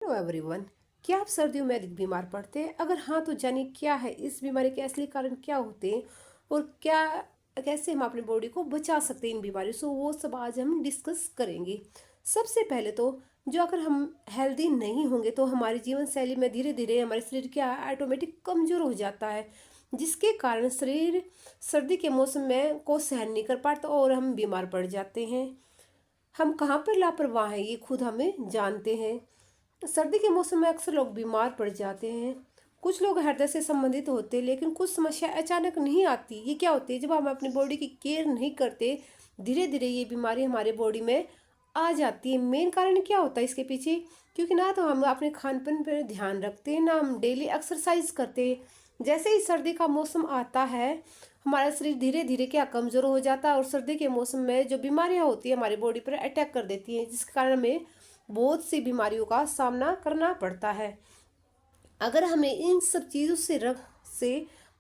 Hello everyone. क्या आप सर्दियों में अधिक बीमार पड़ते हैं? अगर हाँ तो जानिए क्या है इस बीमारी के असली कारण क्या होते हैं और क्या कैसे हम अपनी बॉडी को बचा सकते हैं इन बीमारियों से, वो सब आज हम डिस्कस करेंगे। सबसे पहले तो जो अगर हम हेल्दी नहीं होंगे तो हमारी जीवन शैली में धीरे धीरे हमारे शरीर क्या ऑटोमेटिक कमजोर हो जाता है, जिसके कारण शरीर सर्दी के मौसम में को सहन नहीं कर पाता और हम बीमार पड़ जाते हैं। हम कहाँ पर लापरवाह हैं ये खुद हमें जानते हैं। सर्दी के मौसम में अक्सर लोग बीमार पड़ जाते हैं। कुछ लोग हृदय से संबंधित होते हैं, लेकिन कुछ समस्या अचानक नहीं आती। ये क्या होती है? जब हम अपनी बॉडी की केयर नहीं करते, धीरे धीरे ये बीमारी हमारे बॉडी में आ जाती है। मेन कारण क्या होता है इसके पीछे? क्योंकि ना तो हम अपने खान पान पर ध्यान रखते हैं, ना हम डेली एक्सरसाइज करते हैं। जैसे ही सर्दी का मौसम आता है, हमारा शरीर धीरे धीरे क्या कमज़ोर हो जाता है और सर्दी के मौसम में जो बीमारियां होती है हमारी बॉडी पर अटैक कर देती हैं, जिसके कारण हमें बहुत सी बीमारियों का सामना करना पड़ता है। अगर हमें इन सब चीज़ों से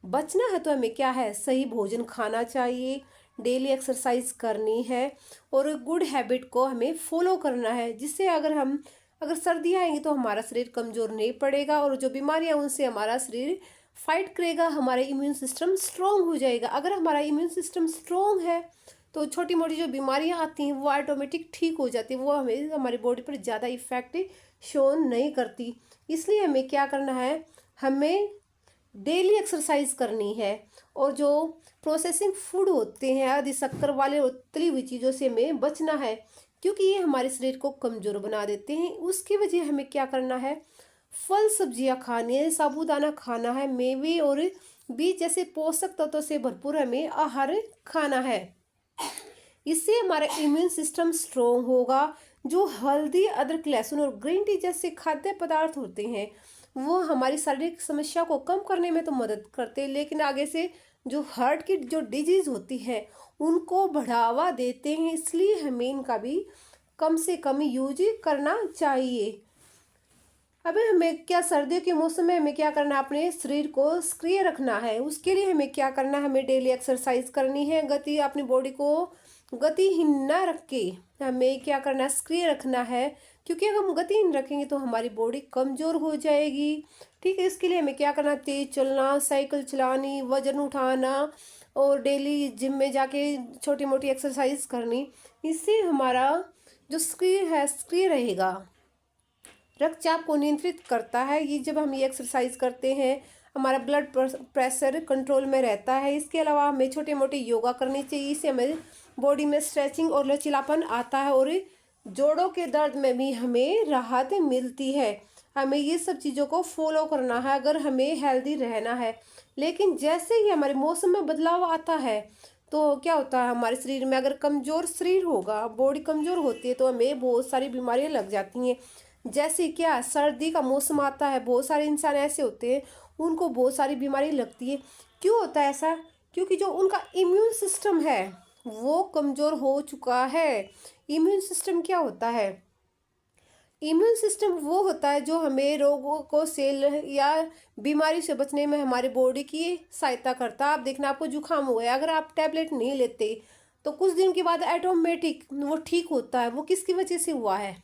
बचना है तो हमें क्या है, सही भोजन खाना चाहिए, डेली एक्सरसाइज करनी है और गुड हैबिट को हमें फॉलो करना है, जिससे अगर सर्दियाँ आएंगी तो हमारा शरीर कमज़ोर नहीं पड़ेगा और जो बीमारियाँ उनसे हमारा शरीर फाइट करेगा, हमारा इम्यून सिस्टम स्ट्रॉन्ग हो जाएगा। अगर हमारा इम्यून सिस्टम स्ट्रॉन्ग है तो छोटी मोटी जो बीमारियां आती हैं वो ऑटोमेटिक ठीक हो जाती है, वो हमें हमारी बॉडी पर ज़्यादा इफेक्ट शो नहीं करती। इसलिए हमें क्या करना है, हमें डेली एक्सरसाइज करनी है और जो प्रोसेसिंग फूड होते हैं, अधिक शक्कर वाले और तली हुई चीज़ों से हमें बचना है, क्योंकि ये हमारे शरीर को कमज़ोर बना देते हैं। उसकी वजह हमें क्या करना है, फल सब्जियां खानी है, साबूदाना खाना है, मेवे और बीज जैसे पोषक तत्वों से भरपूर हमें आहार खाना है। इससे हमारा इम्यून सिस्टम स्ट्रोंग होगा। जो हल्दी, अदरक, लहसुन और ग्रीन टी जैसे खाद्य पदार्थ होते हैं वो हमारी शारीरिक समस्या को कम करने में तो मदद करते हैं, लेकिन आगे से जो हार्ट की जो डिजीज होती है उनको बढ़ावा देते हैं। इसलिए हमें इनका भी कम से कम यूज करना चाहिए। अबे हमें क्या, सर्दियों के मौसम में हमें क्या करना है, अपने शरीर को सक्रिय रखना है। उसके लिए हमें क्या करना है, हमें डेली एक्सरसाइज करनी है। अपनी बॉडी को गतिहीन न रख के हमें क्या करना है, सक्रिय रखना है, क्योंकि अगर हम गतिहीन रखेंगे तो हमारी बॉडी कमज़ोर हो जाएगी। ठीक है, इसके लिए हमें क्या करना, तेज चलना, साइकिल चलानी, वजन उठाना और डेली जिम में जाके छोटी मोटी एक्सरसाइज करनी। इससे हमारा जो सक्रिय रहेगा, रक्तचाप को नियंत्रित करता है। ये जब हम ये एक्सरसाइज करते हैं हमारा ब्लड प्रेशर कंट्रोल में रहता है। इसके अलावा हमें छोटे मोटे योगा करनी चाहिए, इससे हमें बॉडी में स्ट्रेचिंग और लचीलापन आता है और जोड़ों के दर्द में भी हमें राहत मिलती है। हमें ये सब चीज़ों को फॉलो करना है अगर हमें हेल्दी रहना है। लेकिन जैसे ही हमारे मौसम में बदलाव आता है तो क्या होता है, हमारे शरीर में अगर कमज़ोर शरीर होगा, बॉडी कमज़ोर होती है तो हमें बहुत सारी बीमारियां लग जाती हैं। जैसे क्या, सर्दी का मौसम आता है, बहुत सारे इंसान ऐसे होते हैं उनको बहुत सारी बीमारी लगती है। क्यों होता है ऐसा? क्योंकि जो उनका इम्यून सिस्टम है वो कमज़ोर हो चुका है। इम्यून सिस्टम क्या होता है? इम्यून सिस्टम वो होता है जो हमें रोगों को सेल या बीमारी से बचने में हमारी बॉडी की सहायता करता है। आप देखना, आपको जुकाम हुआ है, अगर आप टैबलेट नहीं लेते तो कुछ दिन के बाद ऑटोमेटिक वो ठीक होता है। वो किसकी वजह से हुआ है?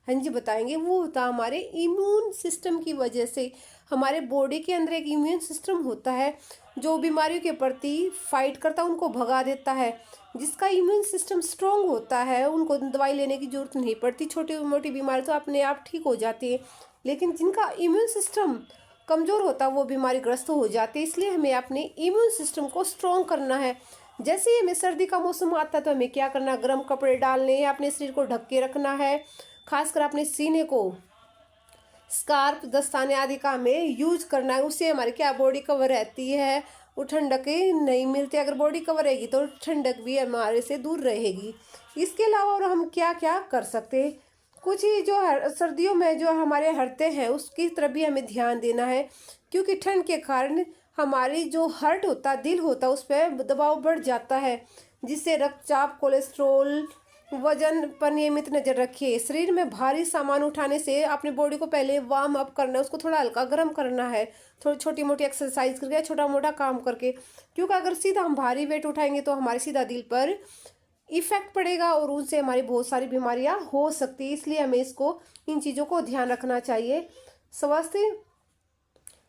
हाँ जी बताएंगे, वो होता है हमारे इम्यून सिस्टम की वजह से। हमारे बॉडी के अंदर एक इम्यून सिस्टम होता है जो बीमारियों के प्रति फाइट करता है, उनको भगा देता है। जिसका इम्यून सिस्टम स्ट्रांग होता है उनको दवाई लेने की जरूरत नहीं पड़ती, छोटी मोटी बीमारी तो अपने आप ठीक हो जाती है। लेकिन जिनका इम्यून सिस्टम कमज़ोर होता है वो बीमारी ग्रस्त हो जाते हैं। इसलिए हमें अपने इम्यून सिस्टम को स्ट्रॉन्ग करना है। जैसे ही हमें सर्दी का मौसम आता है तो हमें क्या करना, गर्म कपड़े डालने हैं, अपने शरीर को ढक के रखना है, खासकर अपने सीने को स्कार्फ, दस्ताने आदि का हमें यूज करना है। उससे हमारी क्या बॉडी कवर रहती है, वो ठंडक नहीं मिलती। अगर बॉडी कवर रहेगी तो ठंडक भी हमारे से दूर रहेगी। इसके अलावा और हम क्या क्या कर सकते हैं, कुछ ही जो सर्दियों में जो हमारे हरते हैं उसकी तरफ भी हमें ध्यान देना है, क्योंकि ठंड के कारण हमारी जो हार्ट होता है, दिल होता है, उस पर दबाव बढ़ जाता है, जिससे रक्तचाप, कोलेस्ट्रोल, वजन पर नियमित नजर रखिए। शरीर में भारी सामान उठाने से अपनी बॉडी को पहले वार्म अप करना है, उसको थोड़ा हल्का गर्म करना है, थोड़ी छोटी मोटी एक्सरसाइज करके, छोटा मोटा काम करके। क्योंकि अगर सीधा हम भारी वेट उठाएंगे तो हमारे सीधा दिल पर इफ़ेक्ट पड़ेगा और उनसे हमारी बहुत सारी बीमारियां हो सकती है। इसलिए हमें इन चीज़ों को ध्यान रखना चाहिए। स्वस्थ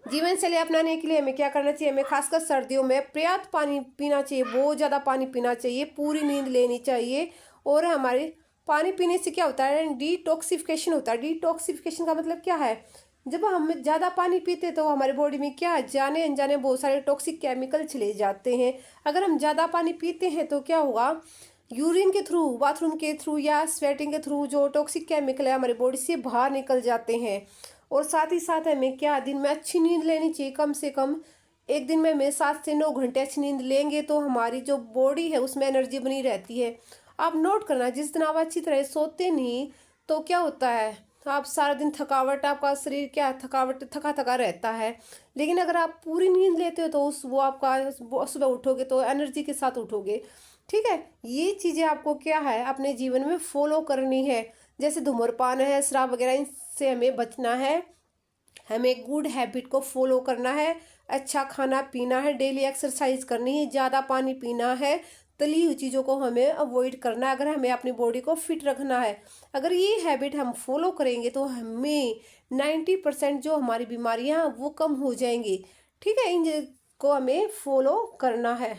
जीवन शैली अपनाने के लिए हमें क्या करना चाहिए? हमें खासकर सर्दियों में पर्याप्त पानी पीना चाहिए, बहुत ज़्यादा पानी पीना चाहिए, पूरी नींद लेनी चाहिए। और हमारे पानी पीने से क्या होता है? डिटॉक्सिफिकेशन होता है। डिटॉक्सिफिकेशन का मतलब क्या है? जब हम ज़्यादा पानी पीते हैं तो हमारी बॉडी में क्या जाने अनजाने बहुत सारे टॉक्सिक केमिकल चले जाते हैं। अगर हम ज़्यादा पानी पीते हैं तो क्या होगा? यूरिन के थ्रू, बाथरूम के थ्रू या स्वेटिंग के थ्रू जो टॉक्सिक केमिकल है हमारी बॉडी से बाहर निकल जाते हैं। और साथ ही साथ हमें क्या दिन में अच्छी नींद लेनी चाहिए। कम से कम एक दिन में हमें 7 से 9 घंटे अच्छी नींद लेंगे तो हमारी जो बॉडी है उसमें एनर्जी बनी रहती है। आप नोट करना, जिस दिन आप अच्छी तरह सोते नहीं तो क्या होता है? आप सारा दिन थकावट, आपका शरीर क्या थकावट थका थका रहता है। लेकिन अगर आप पूरी नींद लेते हो तो वो आपका सुबह उठोगे तो एनर्जी के साथ उठोगे। ठीक है, ये चीज़ें आपको क्या है अपने जीवन में फॉलो करनी है। जैसे धूम्रपान है, शराब वगैरह, इनसे हमें बचना है। हमें गुड हैबिट को फॉलो करना है, अच्छा खाना पीना है, डेली एक्सरसाइज करनी है, ज़्यादा पानी पीना है, तली हुई चीज़ों को हमें अवॉइड करना है अगर हमें अपनी बॉडी को फिट रखना है। अगर ये हैबिट हम फॉलो करेंगे तो हमें 90% जो हमारी बीमारियां वो कम हो जाएंगी। ठीक है, इन को हमें फॉलो करना है।